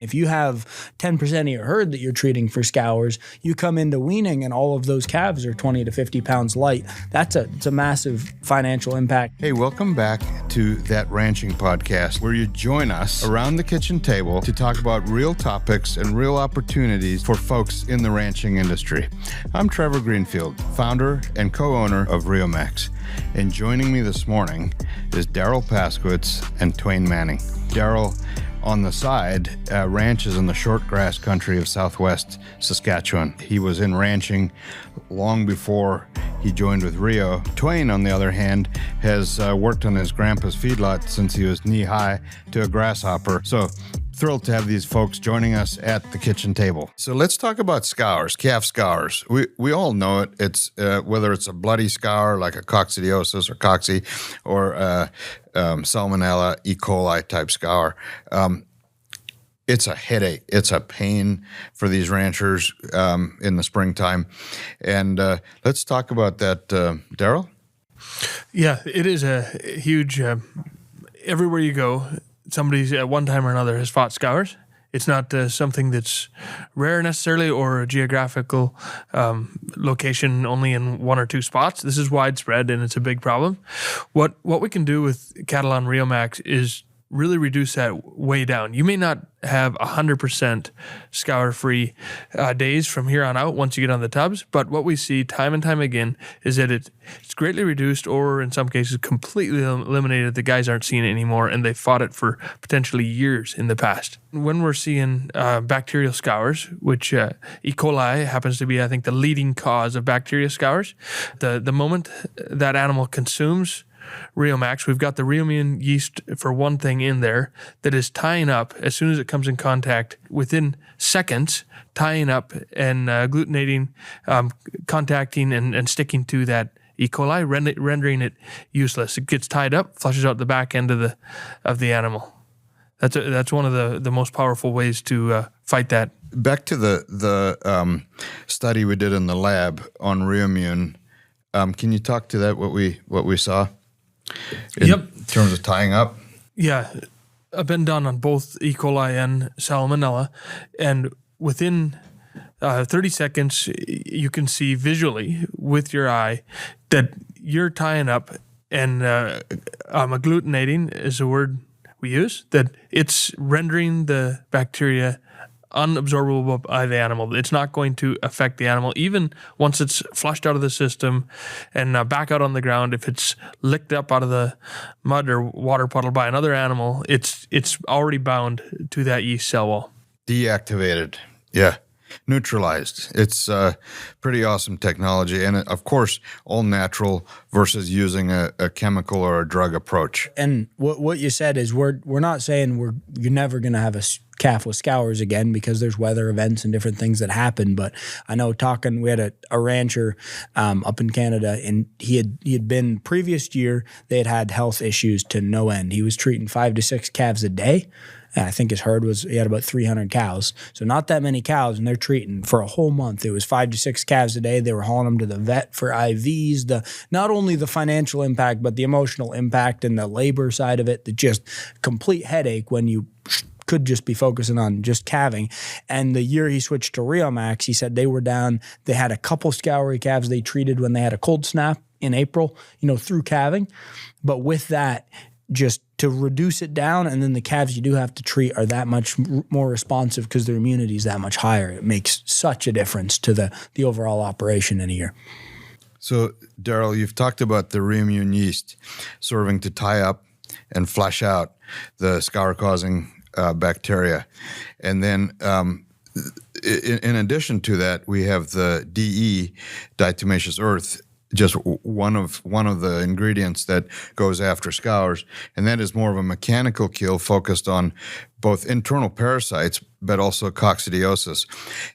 If you have 10% of your herd that you're treating for scours, you come into weaning and all of those calves are 20 to 50 pounds light. It's a massive financial impact. Hey, welcome back to That Ranching Podcast, where you join us around the kitchen table to talk about real topics and real opportunities for folks in the ranching industry. I'm Trevor Greenfield, founder and co-owner of Riomax. And joining me this morning is Daryl Paskowitz and Twain Manning. Daryl, on the side, ranches in the short grass country of southwest Saskatchewan. He was in ranching long before he joined with Rio. Twain, on the other hand, has worked on his grandpa's feedlot since he was knee-high to a grasshopper. So thrilled to have these folks joining us at the kitchen table. So let's talk about scours, calf scours. We all know it. It's whether it's a bloody scour like a coccidiosis or cocci, or salmonella, E. coli type scour. It's a headache. It's a pain for these ranchers in the springtime. And let's talk about that, Daryl. Yeah, it is a huge, everywhere you go, somebody's at one time or another has fought scours. It's not something that's rare necessarily or a geographical location only in one or two spots. This is widespread and it's a big problem. What we can do with cattle on Riomax is really reduce that way down. You may not have 100% scour-free days from here on out once you get on the tubs, but what we see time and time again is that it's greatly reduced or in some cases completely eliminated. The guys aren't seeing it anymore and they fought it for potentially years in the past. When we're seeing bacterial scours, which E. coli happens to be, I think, the leading cause of bacterial scours, the moment that animal consumes Riomax, we've got the Riomax yeast for one thing in there that is tying up as soon as it comes in contact within seconds, tying up and agglutinating, contacting and sticking to that E. coli, rendering it useless. It gets tied up, flushes out the back end of the animal. That's one of the most powerful ways to fight that. Back to the study we did in the lab on Riomax. Can you talk to that? What we saw? In terms of tying up? Yeah, I've been done on both E. coli and salmonella, and within 30 seconds, you can see visually with your eye that you're tying up, and agglutinating is the word we use, that it's rendering the bacteria unabsorbable by the animal. It's not going to affect the animal, even once it's flushed out of the system and back out on the ground. If it's licked up out of the mud or water puddle by another animal, it's already bound to that yeast cell wall. Deactivated. Yeah. Neutralized. It's pretty awesome technology. And of course, all natural versus using a chemical or a drug approach. And what you said is we're not saying you're never going to have a calf with scours again because there's weather events and different things that happen. But I know we had a rancher up in Canada, and he had been previous year, they had health issues to no end. He was treating 5 to 6 calves a day. I think his herd he had about 300 cows. So not that many cows, and they're treating for a whole month. It was 5 to 6 calves a day. They were hauling them to the vet for IVs. Not only the financial impact, but the emotional impact and the labor side of it, the just complete headache when you could just be focusing on just calving. And the year he switched to Riomax, he said they were down. They had a couple scoury calves they treated when they had a cold snap in April, through calving. But with that, just to reduce it down, and then the calves you do have to treat are that much more responsive because their immunity is that much higher. It makes such a difference to the overall operation in a year. So, Daryl, you've talked about the Riomax yeast serving to tie up and flush out the scour-causing bacteria. And then in addition to that, we have the DE, diatomaceous earth, just one of the ingredients that goes after scours, and that is more of a mechanical kill focused on both internal parasites but also coccidiosis.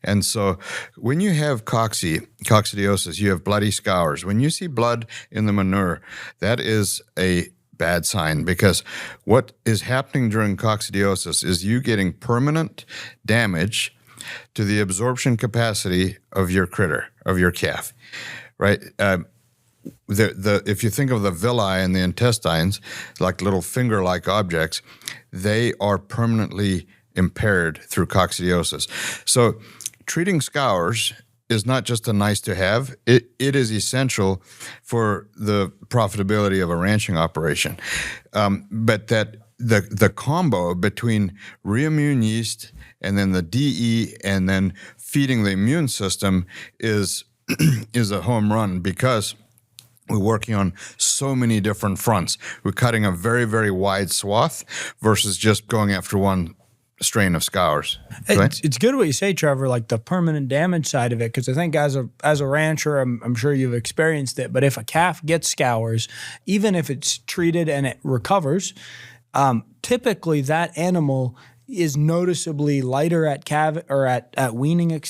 And so when you have coccidiosis, you have bloody scours. When you see blood in the manure, that is a bad sign, because what is happening during coccidiosis is you getting permanent damage to the absorption capacity of your critter, of your calf. Right? If you think of the villi and the intestines, like little finger-like objects, they are permanently impaired through coccidiosis. So treating scours is not just a nice to have, it is essential for the profitability of a ranching operation. But that the combo between reimmune yeast and then the DE and then feeding the immune system is a home run, because we're working on so many different fronts. We're cutting a very, very wide swath versus just going after one strain of scours. It's good what you say, Trevor, like the permanent damage side of it, because I think as a rancher, I'm sure you've experienced it, but if a calf gets scours, even if it's treated and it recovers, typically that animal is noticeably lighter at weaning,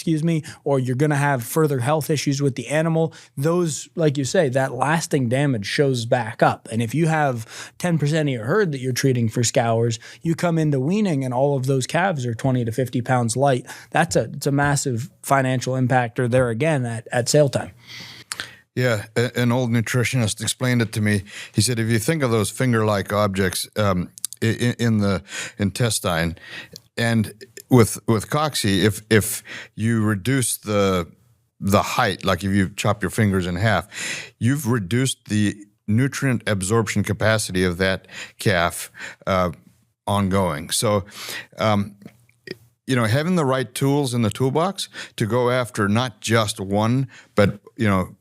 or you're going to have further health issues with the animal. Those, like you say, that lasting damage shows back up. And if you have 10% of your herd that you're treating for scours, you come into weaning and all of those calves are 20 to 50 pounds light. It's a massive financial impactor there again at sale time. Yeah, an old nutritionist explained it to me. He said, if you think of those finger-like objects in the intestine, and with cocci, if you reduce the height, like if you chop your fingers in half, you've reduced the nutrient absorption capacity of that calf ongoing. So, having the right tools in the toolbox to go after not just one, but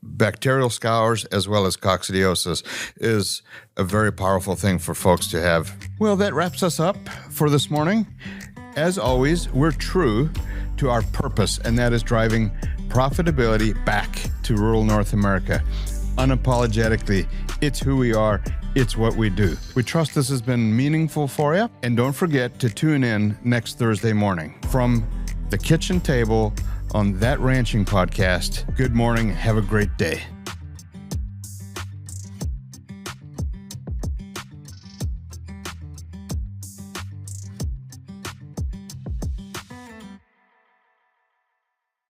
bacterial scours as well as coccidiosis is a very powerful thing for folks to have. Well, that wraps us up for this morning. As always, we're true to our purpose, and that is driving profitability back to rural North America. Unapologetically, it's who we are, it's what we do. We trust this has been meaningful for you, and don't forget to tune in next Thursday morning. From the kitchen table on That Ranching Podcast, good morning, have a great day.